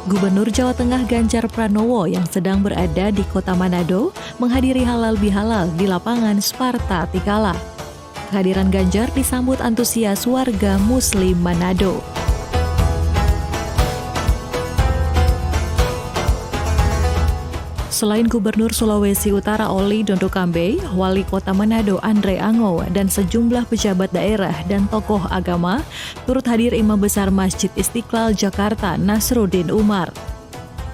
Gubernur Jawa Tengah Ganjar Pranowo yang sedang berada di Kota Manado menghadiri halal bihalal di lapangan Sparta Tikala. Kehadiran Ganjar disambut antusias warga Muslim Manado. Selain Gubernur Sulawesi Utara Oli Dondo Kambe, Wali Kota Manado Andre Ango, dan sejumlah pejabat daerah dan tokoh agama, turut hadir Imam Besar Masjid Istiqlal Jakarta Nasruddin Umar.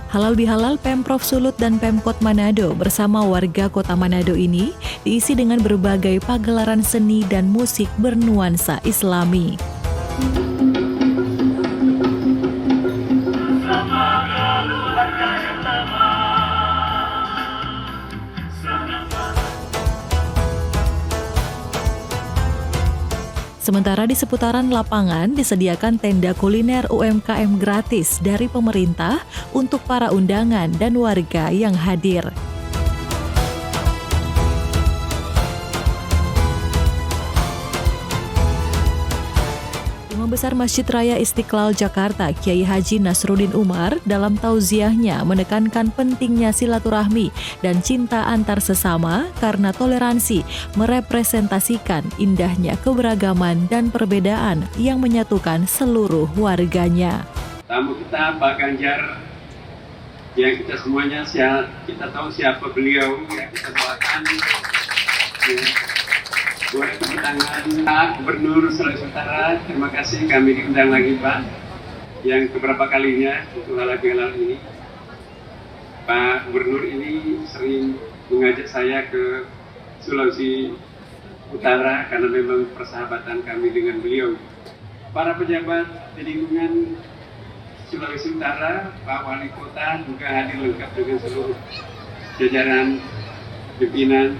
Halal bihalal Pemprov Sulut dan Pemkot Manado bersama warga Kota Manado ini diisi dengan berbagai pagelaran seni dan musik bernuansa Islami. Sementara di seputaran lapangan disediakan tenda kuliner UMKM gratis dari pemerintah untuk para undangan dan warga yang hadir. Imam Besar Masjid Raya Istiqlal Jakarta Kiai Haji Nasruddin Umar dalam tauziahnya menekankan pentingnya silaturahmi dan cinta antar sesama karena toleransi merepresentasikan indahnya keberagaman dan perbedaan yang menyatukan seluruh warganya. Tamu kita Pak Ganjar, yang kita semuanya kita tahu siapa beliau, ya kita doakan. Boleh tepuk tangan Pak Gubernur Sulawesi Utara, terima kasih kami diundang lagi Pak, yang keberapa kalinya untuk halal bihalal ini. Pak Gubernur ini sering mengajak saya ke Sulawesi Utara karena memang persahabatan kami dengan beliau. Para pejabat di lingkungan Sulawesi Utara, Pak Wali Kota juga hadir lengkap dengan seluruh jajaran pimpinan.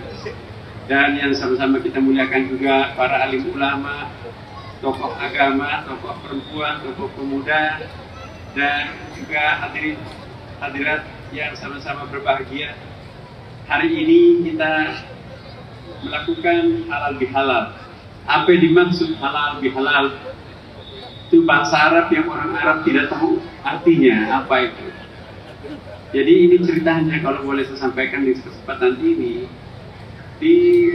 Dan yang sama-sama kita muliakan juga para alim ulama, tokoh agama, tokoh perempuan, tokoh pemuda, dan juga hadirat yang sama-sama berbahagia. Hari ini kita melakukan halal bihalal. Apa yang dimaksud halal bihalal? Itu bahasa Arab yang orang Arab tidak tahu artinya apa itu. Jadi ini ceritanya kalau boleh saya sampaikan di kesempatan ini. Di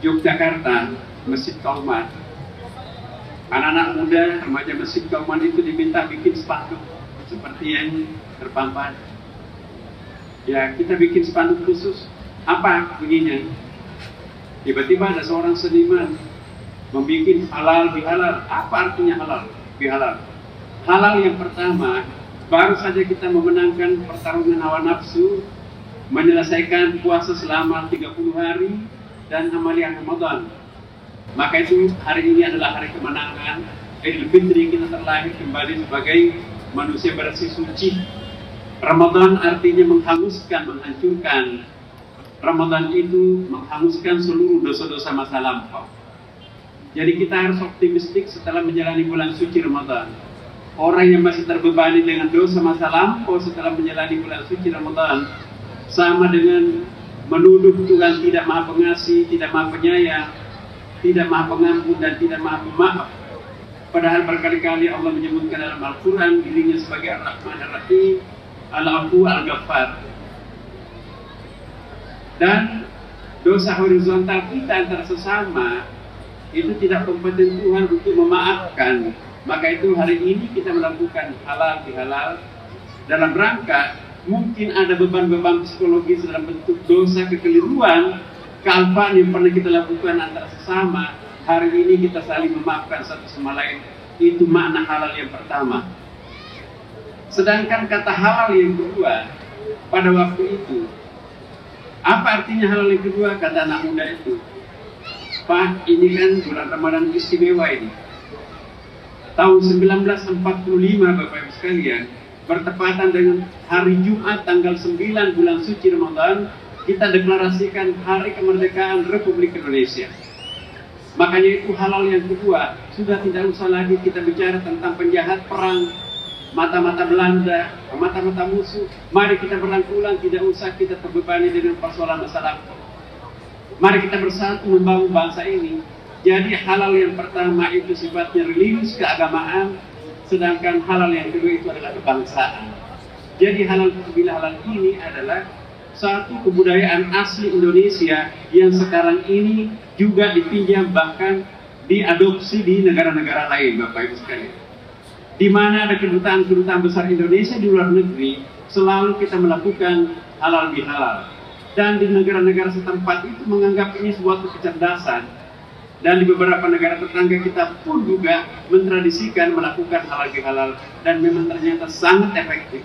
Yogyakarta, Masjid Kauman, anak-anak muda remaja Masjid Kauman itu diminta bikin spanduk seperti yang terpampang. Ya, kita bikin spanduk khusus. Apa bunyinya? Tiba-tiba ada seorang seniman membuat halal bihalal. Apa artinya halal bihalal? Halal yang pertama, baru saja kita memenangkan pertarungan hawa nafsu, menyelesaikan puasa selama 30 hari dan amalia Ramadan. Maka itu hari ini adalah hari kemenangan. Idul Fitri, kita terlahir kembali sebagai manusia bersih suci. Ramadan artinya menghanguskan, menghancurkan. Ramadan itu menghanguskan seluruh dosa-dosa masa lampau. Jadi kita harus optimistik setelah menjalani bulan suci Ramadan. Orang yang masih terbebani dengan dosa masa lampau setelah menjalani bulan suci Ramadan sama dengan menuduh Tuhan tidak maha pengasih, tidak maha penyayang, tidak maha pengampun, dan tidak maha pemaaf. Padahal berkali-kali Allah menyebutkan dalam Al-Quran dirinya sebagai Ar-Rahman Ar-Rahim, Al-Afu Al-Ghaffar. Dan dosa horizontal kita antara sesama itu tidak kompeten Tuhan untuk memaafkan. Maka itu hari ini kita melakukan halal bihalal dalam rangka mungkin ada beban-beban psikologis dalam bentuk dosa, kekeliruan, kealpaan yang pernah kita lakukan antara sesama. Hari ini kita saling memaafkan satu sama lain. Itu makna halal yang pertama. Sedangkan kata halal yang kedua, pada waktu itu, apa artinya halal yang kedua? Kata anak muda itu, Pak, ini kan bulan Ramadan istimewa ini. Tahun 1945 Bapak Ibu sekalian, bertepatan dengan hari Jumat tanggal 9 bulan suci Ramadan, kita deklarasikan hari kemerdekaan Republik Indonesia. Makanya itu halal yang kedua, sudah tidak usah lagi kita bicara tentang penjahat perang, mata-mata Belanda, mata-mata musuh. Mari kita berangkulan, tidak usah kita terbebani dengan persoalan masa lampau. Mari kita bersatu membangun bangsa ini. Jadi halal yang pertama itu sifatnya religius keagamaan, sedangkan halal yang kedua itu adalah kebangsaan. Jadi halal bihalal ini adalah satu kebudayaan asli Indonesia yang sekarang ini juga dipinjam bahkan diadopsi di negara-negara lain, Bapak Ibu sekalian. Di mana ada kedutaan-kedutaan besar Indonesia di luar negeri, selalu kita melakukan halal bihalal. Dan di negara-negara setempat itu menganggap ini sebuah kecerdasan. Dan di beberapa negara tetangga kita pun juga mentradisikan melakukan halal bihalal. Dan memang ternyata sangat efektif.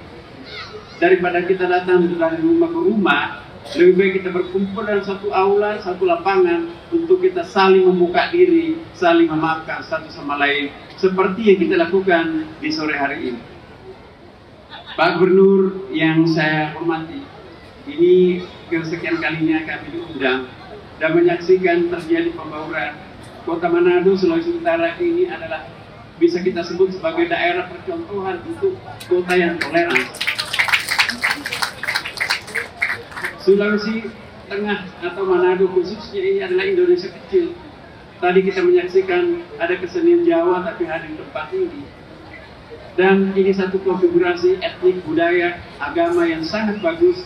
Daripada kita datang dari rumah ke rumah, lebih baik kita berkumpul dalam satu aula, satu lapangan untuk kita saling membuka diri, saling memaafkan satu sama lain, seperti yang kita lakukan di sore hari ini. Pak Gubernur yang saya hormati, ini kesekian kalinya kami diundang dan menyaksikan terjadi pembauran. Kota Manado, Sulawesi Utara ini adalah bisa kita sebut sebagai daerah percontohan untuk kota yang toleran. Sulawesi Tengah atau Manado khususnya ini adalah Indonesia kecil. Tadi kita menyaksikan ada kesenian Jawa tapi hadir di tempat ini. Dan ini satu konfigurasi etnik, budaya, agama yang sangat bagus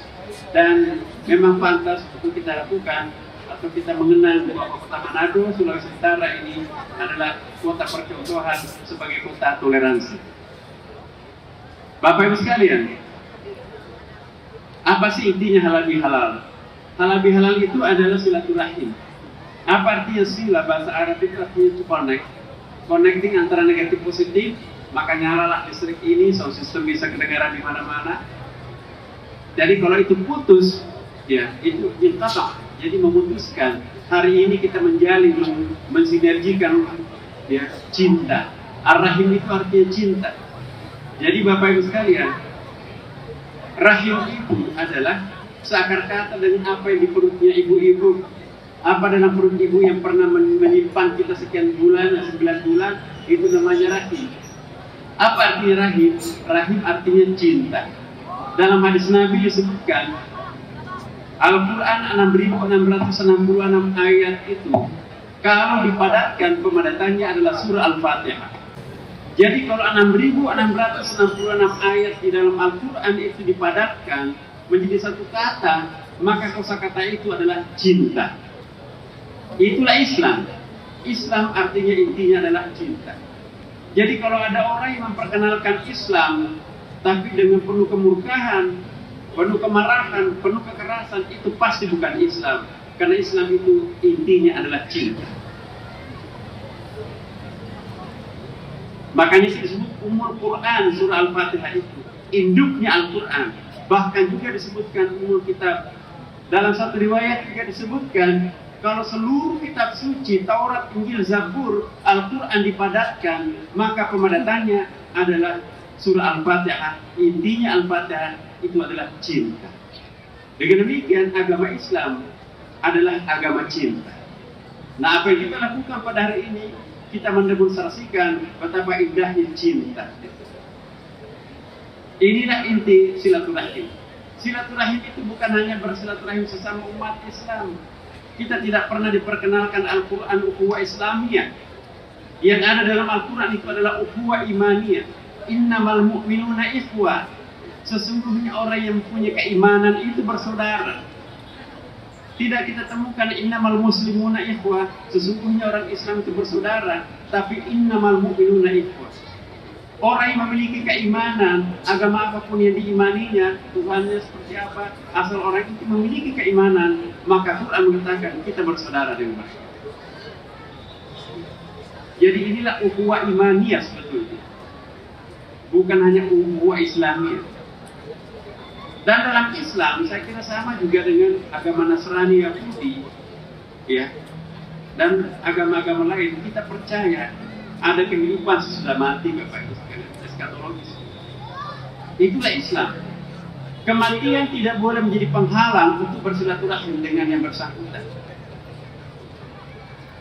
dan memang pantas untuk kita lakukan atau kita mengenang bahwa kota Manado, Sulawesi Utara ini adalah kota percontohan sebagai kota toleransi. Bapak Ibu sekalian, apa sih intinya halal bihalal? Halal bihalal itu adalah silaturahim. Apa artinya sila? Bahasa Arab itu artinya to connect. Connecting antara negatif positif, maka nyalalah listrik ini, sound system bisa kedengaran di mana-mana. Jadi kalau itu putus, ya itu inqata', jadi memutuskan. Hari ini kita menjalin, mensinergikan ya cinta. Ar-Rahim itu artinya cinta. Jadi Bapak Ibu sekalian, rahim ibu adalah seakar kata dengan apa yang di perutnya ibu-ibu. Apa dalam perut ibu yang pernah menyimpan kita sekian bulan, 9 bulan, itu namanya rahim. Apa artinya rahim? Rahim artinya cinta. Dalam hadis Nabi disebutkan, Al-Quran 6.666 ayat itu, kalau dipadatkan pemadatannya adalah surah Al-Fatihah. Jadi kalau 6.666 ayat di dalam Al-Quran itu dipadatkan menjadi satu kata, maka kosakata itu adalah cinta. Itulah Islam. Islam artinya intinya adalah cinta. Jadi kalau ada orang yang memperkenalkan Islam, tapi dengan penuh kemurkaan, penuh kemarahan, penuh kekerasan, itu pasti bukan Islam. Karena Islam itu intinya adalah cinta. Makanya disebut umul Quran, surah Al-Fatihah itu induknya Al-Quran. Bahkan juga disebutkan umul kitab. Dalam satu riwayat juga disebutkan kalau seluruh kitab suci, Taurat, Injil, Zabur, Al-Quran dipadatkan, maka pemadatannya adalah surah Al-Fatihah. Intinya Al-Fatihah itu adalah cinta. Dengan demikian agama Islam adalah agama cinta. Nah, apa yang kita lakukan pada hari ini, kita mendemonstrasikan betapa indahnya cinta. Inilah inti silaturahim. Silaturahim itu bukan hanya bersilaturahim sesama umat Islam. Kita tidak pernah diperkenalkan Al-Quran ukhuwah Islamiyah. Yang ada dalam Al-Quran itu adalah ukhuwah imaniyah. Innamal mu'minuna ikhwah. Sesungguhnya orang yang punya keimanan itu bersaudara. Tidak kita temukan innamal muslimuna ikhwah, sesungguhnya orang Islam itu bersaudara, tapi innamal mu'minuna ikhwah. Orang yang memiliki keimanan, agama apapun yang diimaninya, Tuhannya seperti apa, asal orang itu memiliki keimanan, maka Quran mengatakan kita bersaudara dengan mereka. Jadi inilah ukhuwah imaniyah sebetulnya. Bukan hanya ukhuwah Islamiyah. Dan dalam Islam, saya kira sama juga dengan agama Nasrani, Yahudi, ya, dan agama-agama lain. Kita percaya ada kehidupan sesudah mati, Bapak Ibu sekalian, eskatologis. Itulah Islam. Kematian tidak boleh menjadi penghalang untuk bersilaturahim dengan yang bersangkutan.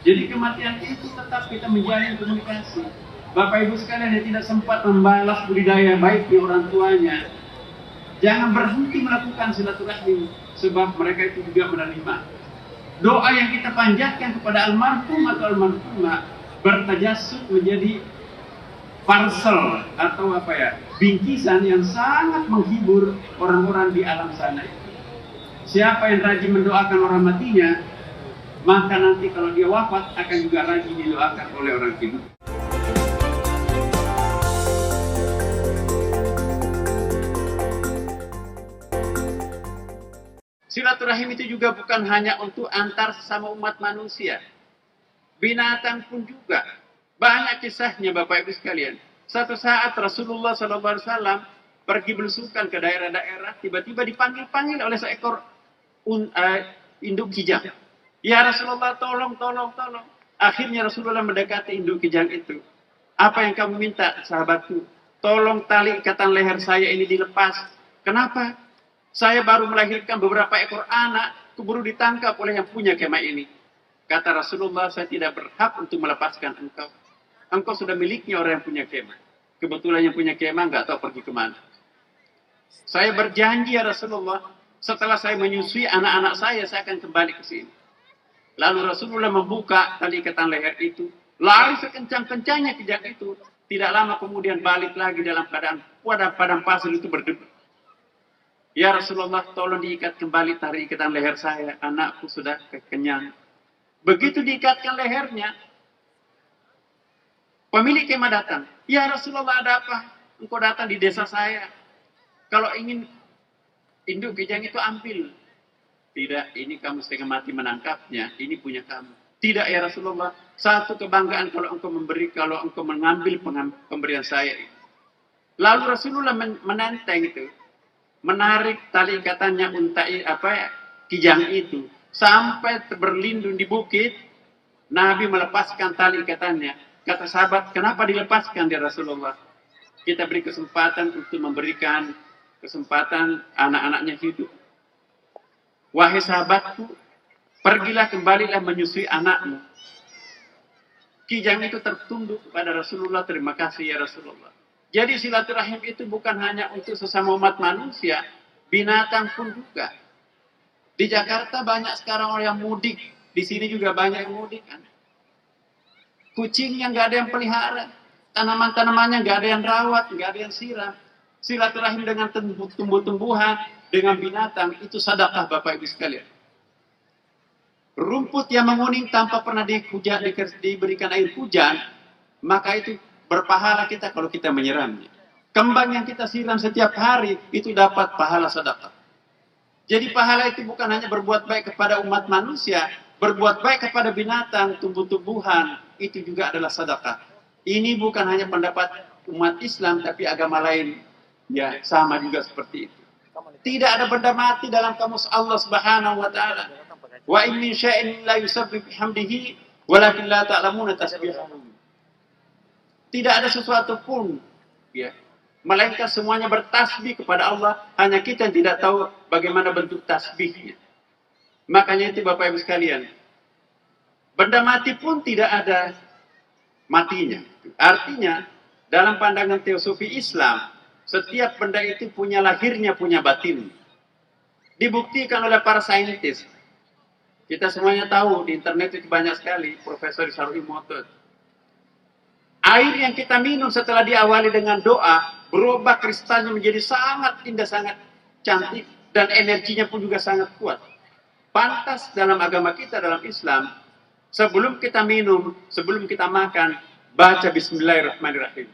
Jadi kematian itu tetap kita menjalin komunikasi. Bapak Ibu sekalian yang tidak sempat membalas budidaya baik di orang tuanya, jangan berhenti melakukan silaturahim, sebab mereka itu juga menerima. Doa yang kita panjatkan kepada almarhum atau almarhumah bertajasud menjadi parcel atau apa ya, bingkisan yang sangat menghibur orang-orang di alam sana. Siapa yang rajin mendoakan orang matinya, maka nanti kalau dia wafat akan juga rajin didoakan oleh orang hidup. Silaturahim itu juga bukan hanya untuk antar sesama umat manusia. Binatang pun juga. Banyak kisahnya Bapak Ibu sekalian. Satu saat Rasulullah SAW pergi belusukan ke daerah-daerah, tiba-tiba dipanggil-panggil oleh seekor induk kijang. Ya Rasulullah, tolong. Akhirnya Rasulullah mendekati induk kijang itu. Apa yang kamu minta, sahabatku? Tolong tali ikatan leher saya ini dilepas. Kenapa? Saya baru melahirkan beberapa ekor anak, keburu ditangkap oleh yang punya kemah ini. Kata Rasulullah, saya tidak berhak untuk melepaskan engkau. Engkau sudah miliknya orang yang punya kemah. Kebetulan yang punya kemah nggak tahu pergi kemana. Saya berjanji ya Rasulullah, setelah saya menyusui anak-anak saya akan kembali ke sini. Lalu Rasulullah membuka tali ikatan leher itu, lari sekencang-kencangnya kijang itu. Tidak lama kemudian balik lagi dalam keadaan padang pasir itu berdebar. Ya Rasulullah, tolong diikat kembali tali ikatan leher saya. Anakku sudah kenyang. Begitu diikatkan lehernya, pemilik kemah datang. Ya Rasulullah, ada apa? Engkau datang di desa saya. Kalau ingin induk kijang itu ambil. Tidak, ini kamu setengah mati menangkapnya. Ini punya kamu. Tidak ya Rasulullah. Satu kebanggaan kalau engkau mengambil pemberian saya. Lalu Rasulullah menenteng itu. Menarik tali ikatannya kijang itu sampai berlindung di bukit. Nabi melepaskan tali ikatannya. Kata sahabat, kenapa dilepaskan ya Rasulullah? Kita beri kesempatan untuk memberikan kesempatan anak-anaknya hidup. Wahai sahabatku, pergilah kembalilah menyusui anakmu. Kijang itu tertunduk kepada Rasulullah, terima kasih ya Rasulullah. Jadi silaturahim itu bukan hanya untuk sesama umat manusia, binatang pun juga. Di Jakarta banyak sekarang orang yang mudik, di sini juga banyak yang mudik kan. Kucingnya nggak ada yang pelihara, tanaman-tanamannya nggak ada yang rawat, nggak ada yang siram. Silaturahim dengan tumbuh-tumbuhan, dengan binatang itu sedekah Bapak Ibu sekalian. Rumput yang menguning tanpa pernah diberikan air hujan, maka itu berpahala kita kalau kita menyiramnya. Kembang yang kita siram setiap hari itu dapat pahala sedekah. Jadi pahala itu bukan hanya berbuat baik kepada umat manusia, berbuat baik kepada binatang, tumbuh-tumbuhan, itu juga adalah sedekah. Ini bukan hanya pendapat umat Islam, tapi agama lain ya sama juga seperti itu. Tidak ada benda mati dalam kamus Allah Subhanahu wa taala. Wa in min syai'in la yusabbihu bihamdihi walakin la ta'lamuna tasbihahum. Tidak ada sesuatu pun ya, melainkan semuanya bertasbih kepada Allah, hanya kita yang tidak tahu bagaimana bentuk tasbihnya. Makanya itu Bapak Ibu sekalian, benda mati pun tidak ada matinya. Artinya dalam pandangan teosofi Islam, setiap benda itu punya lahirnya, punya batin. Dibuktikan oleh para saintis. Kita semuanya tahu di internet itu banyak sekali Profesor Isaru Imoto. Air yang kita minum setelah diawali dengan doa, berubah kristalnya menjadi sangat indah, sangat cantik, dan energinya pun juga sangat kuat. Pantas dalam agama kita, dalam Islam, sebelum kita minum, sebelum kita makan, baca Bismillahirrahmanirrahim.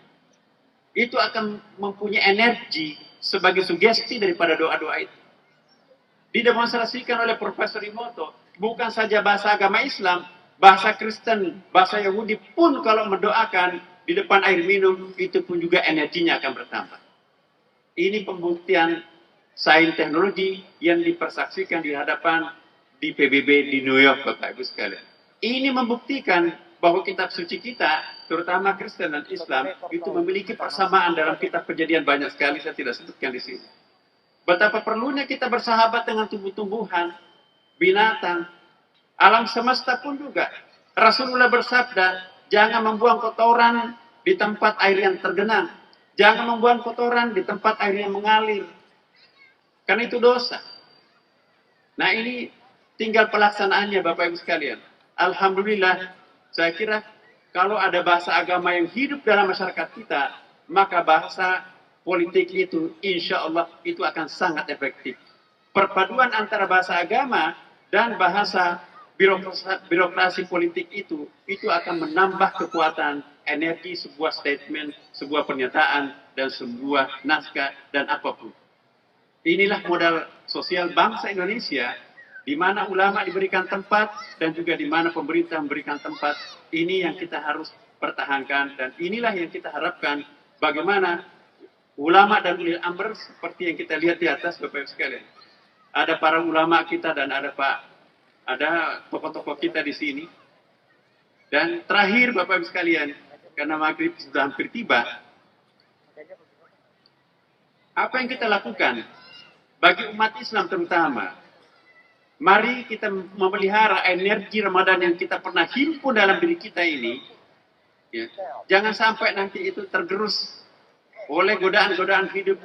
Itu akan mempunyai energi sebagai sugesti daripada doa-doa itu. Didemonstrasikan oleh Profesor Imoto, bukan saja bahasa agama Islam, bahasa Kristen, bahasa Yahudi pun kalau mendoakan di depan air minum, itu pun juga energinya akan bertambah. Ini pembuktian sains teknologi yang dipersaksikan di hadapan di PBB di New York, Bapak Ibu sekalian. Ini membuktikan bahwa kitab suci kita, terutama Kristen dan Islam, itu memiliki persamaan dalam kitab Kejadian banyak sekali, saya tidak sebutkan di sini. Betapa perlunya kita bersahabat dengan tumbuh-tumbuhan, binatang, alam semesta pun juga. Rasulullah bersabda, jangan membuang kotoran di tempat air yang tergenang. Jangan membuang kotoran di tempat air yang mengalir. Karena itu dosa. Nah ini tinggal pelaksanaannya Bapak Ibu sekalian. Alhamdulillah, saya kira Kalau ada bahasa agama yang hidup dalam masyarakat kita, maka bahasa politik itu insya Allah itu akan sangat efektif. Perpaduan antara bahasa agama dan bahasa birokrasi politik itu akan menambah kekuatan energi sebuah statement, sebuah pernyataan, dan sebuah naskah, dan apapun. Inilah modal sosial bangsa Indonesia, di mana ulama diberikan tempat dan juga di mana pemerintah memberikan tempat. Ini yang kita harus pertahankan, dan inilah yang kita harapkan bagaimana ulama dan ulil amr seperti yang kita lihat di atas, Bapak Ibu sekalian. Ada para ulama kita dan ada tokoh-tokoh kita di sini. Dan terakhir Bapak Ibu sekalian, karena maghrib sudah hampir tiba, apa yang kita lakukan bagi umat Islam terutama? Mari kita memelihara energi Ramadan yang kita pernah himpun dalam diri kita ini. Ya. Jangan sampai nanti itu tergerus oleh godaan-godaan hidup.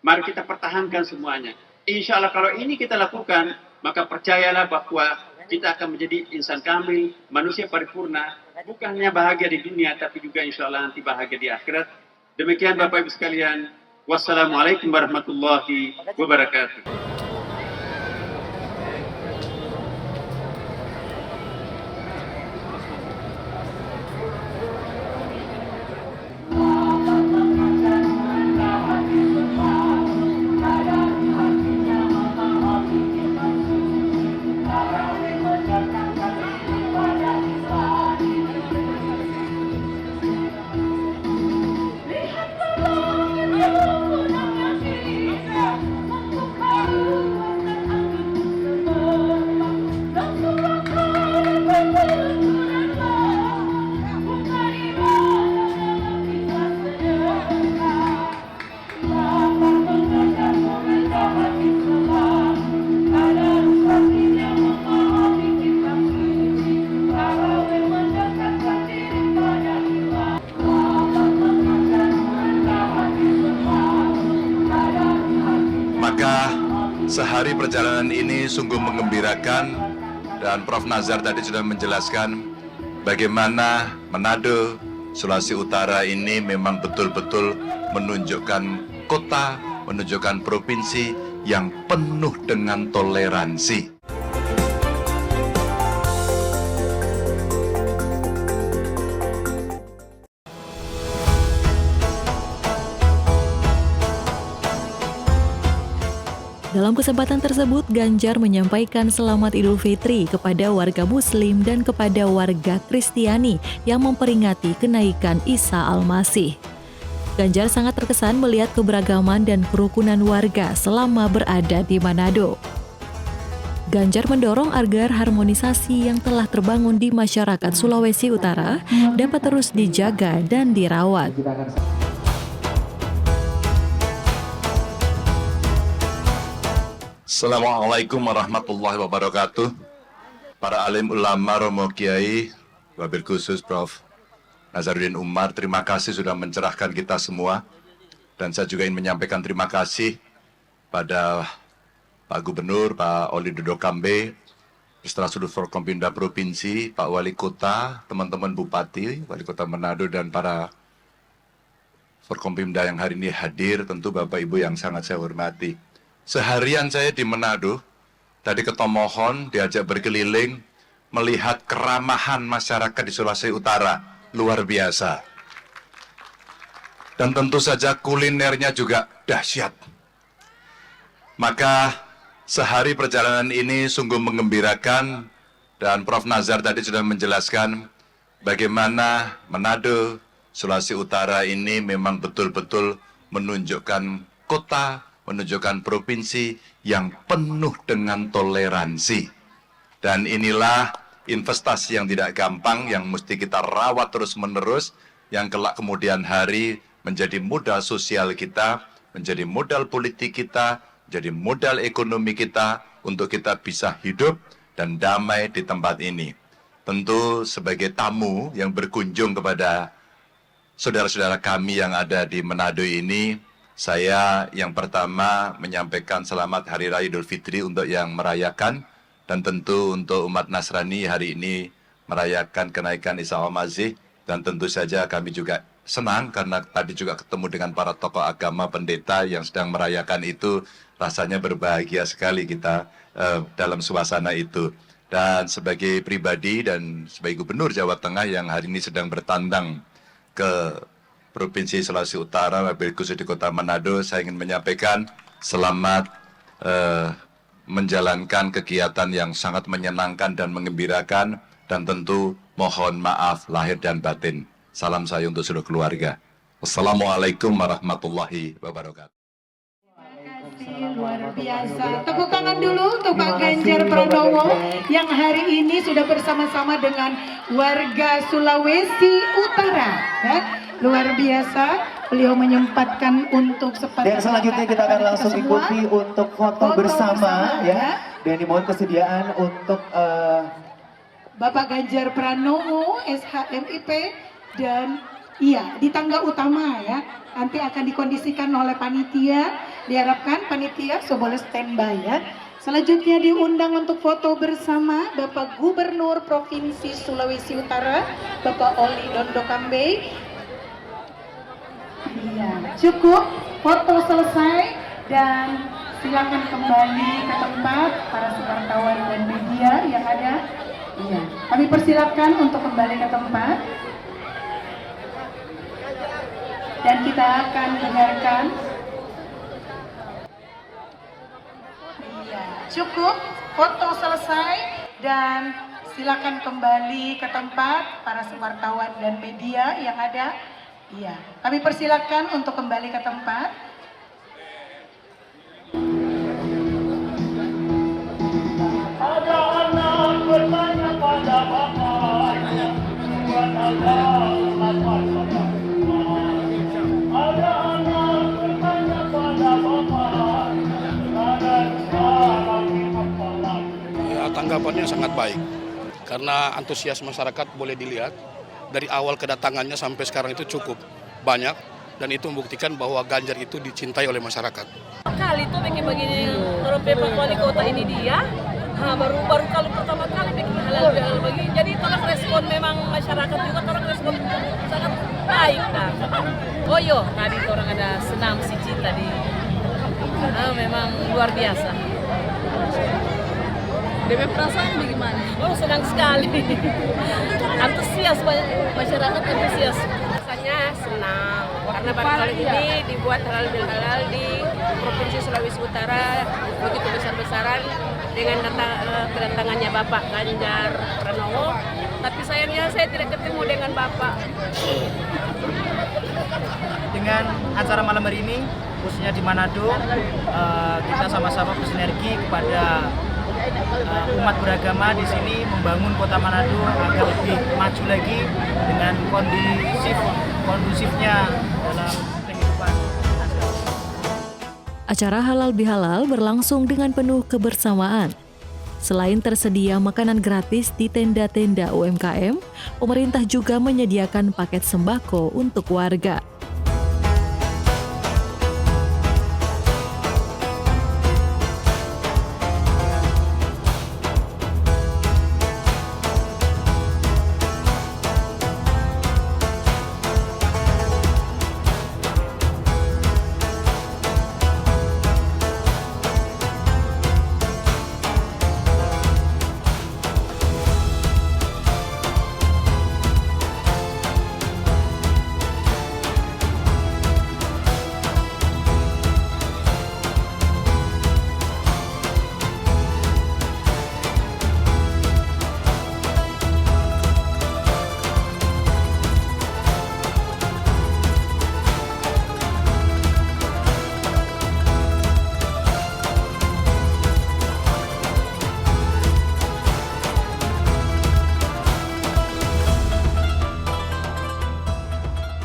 Mari kita pertahankan semuanya. Insya Allah kalau ini kita lakukan, maka percayalah bahwa kita akan menjadi insan kamil, manusia paripurna, bukan hanya bahagia di dunia, tapi juga insya Allah nanti bahagia di akhirat. Demikian Bapak Ibu sekalian. Wassalamualaikum warahmatullahi wabarakatuh. Sehari perjalanan ini sungguh menggembirakan, dan Prof. Nazar tadi sudah menjelaskan bagaimana Manado, Sulawesi Utara ini memang betul-betul menunjukkan kota, menunjukkan provinsi yang penuh dengan toleransi. Dalam kesempatan tersebut, Ganjar menyampaikan selamat Idul Fitri kepada warga Muslim dan kepada warga Kristiani yang memperingati kenaikan Isa Al-Masih. Ganjar sangat terkesan melihat keberagaman dan kerukunan warga selama berada di Manado. Ganjar mendorong agar harmonisasi yang telah terbangun di masyarakat Sulawesi Utara dapat terus dijaga dan dirawat. Assalamualaikum warahmatullahi wabarakatuh. Para alim ulama, romo kiai, wabil khusus Prof. Nazaruddin Umar, terima kasih sudah mencerahkan kita semua. Dan saya juga ingin menyampaikan terima kasih pada Pak Gubernur, Pak Oli Dodo Kambe, beserta seluruh Forkompimda Provinsi, Pak Wali Kota, teman-teman Bupati, Wali Kota Manado, dan para Forkompimda yang hari ini hadir, tentu Bapak Ibu yang sangat saya hormati. Seharian saya di Manado, tadi ke Tomohon, diajak berkeliling, melihat keramahan masyarakat di Sulawesi Utara, luar biasa. Dan tentu saja kulinernya juga dahsyat. Maka sehari perjalanan ini sungguh menggembirakan, dan Prof. Nazar tadi sudah menjelaskan bagaimana Manado, Sulawesi Utara ini memang betul-betul menunjukkan kota, menunjukkan provinsi yang penuh dengan toleransi. Dan inilah investasi yang tidak gampang, yang mesti kita rawat terus-menerus, yang kelak kemudian hari menjadi modal sosial kita, menjadi modal politik kita, menjadi modal ekonomi kita, untuk kita bisa hidup dan damai di tempat ini. Tentu sebagai tamu yang berkunjung kepada saudara-saudara kami yang ada di Manado ini, saya yang pertama menyampaikan selamat Hari Raya Idul Fitri untuk yang merayakan, dan tentu untuk umat Nasrani hari ini merayakan kenaikan Isa Al-Masih, Dan tentu saja kami juga senang karena tadi juga ketemu dengan para tokoh agama, pendeta yang sedang merayakan itu. Rasanya berbahagia sekali kita dalam suasana itu. Dan sebagai pribadi dan sebagai Gubernur Jawa Tengah yang hari ini sedang bertandang ke Provinsi Sulawesi Utara, wabil khusus di Kota Manado, saya ingin menyampaikan selamat menjalankan kegiatan yang sangat menyenangkan dan menggembirakan, dan tentu mohon maaf lahir dan batin. Salam saya untuk seluruh keluarga. Wassalamualaikum warahmatullahi wabarakatuh. Luar biasa. Tepuk tangan dulu untuk Pak Ganjar Pranowo yang hari ini sudah bersama-sama dengan warga Sulawesi Utara. Ya. Luar biasa, beliau menyempatkan untuk Dan selanjutnya kita akan langsung ikuti untuk foto bersama ya. Dan dimohon kesediaan untuk Bapak Ganjar Pranowo, SHMIP, dan iya di tangga utama ya. Nanti akan dikondisikan oleh panitia. Diharapkan panitia boleh standby ya. Selanjutnya diundang untuk foto bersama Bapak Gubernur Provinsi Sulawesi Utara, Bapak Oli Dondo Kambe. Iya, cukup foto selesai dan silakan kembali ke tempat para wartawan dan media yang ada. Iya, kami persilakan untuk kembali ke tempat. Dan kita akan dengarkan. Iya, cukup foto selesai dan silakan kembali ke tempat para wartawan dan media yang ada. Iya, kami persilakan untuk kembali ke tempat. Ada anak bertanya pada Bapak, buat Allah ada anak bertanya pada Bapak, ya, tanggapannya sangat baik karena antusias masyarakat boleh dilihat dari awal kedatangannya sampai sekarang itu cukup banyak, dan itu membuktikan bahwa Ganjar itu dicintai oleh masyarakat. Kali itu bikin begini orang Pak Wali Kota ini dia, baru kali pertama kali bikin halal begini. Jadi tolong respon memang masyarakat juga, tolong respon sangat baik dah. Oh yo, tadi orang ada senam siji tadi, memang luar biasa. DP perasaan bagaimana? Oh senang sekali, antusias masyarakat antusias. Rasanya senang karena baru kali ini dibuat halal bihalal di Provinsi Sulawesi Utara begitu besar-besaran dengan kedatangannya Bapak Ganjar Pranowo. Tapi sayangnya saya tidak ketemu dengan Bapak. Dengan acara malam hari ini, khususnya di Manado, kita sama-sama bersinergi kepada umat beragama di sini membangun kota Manado agar lebih maju lagi dengan kondusifnya dalam kehidupan. Acara halal bihalal berlangsung dengan penuh kebersamaan. Selain tersedia makanan gratis di tenda-tenda UMKM, pemerintah juga menyediakan paket sembako untuk warga.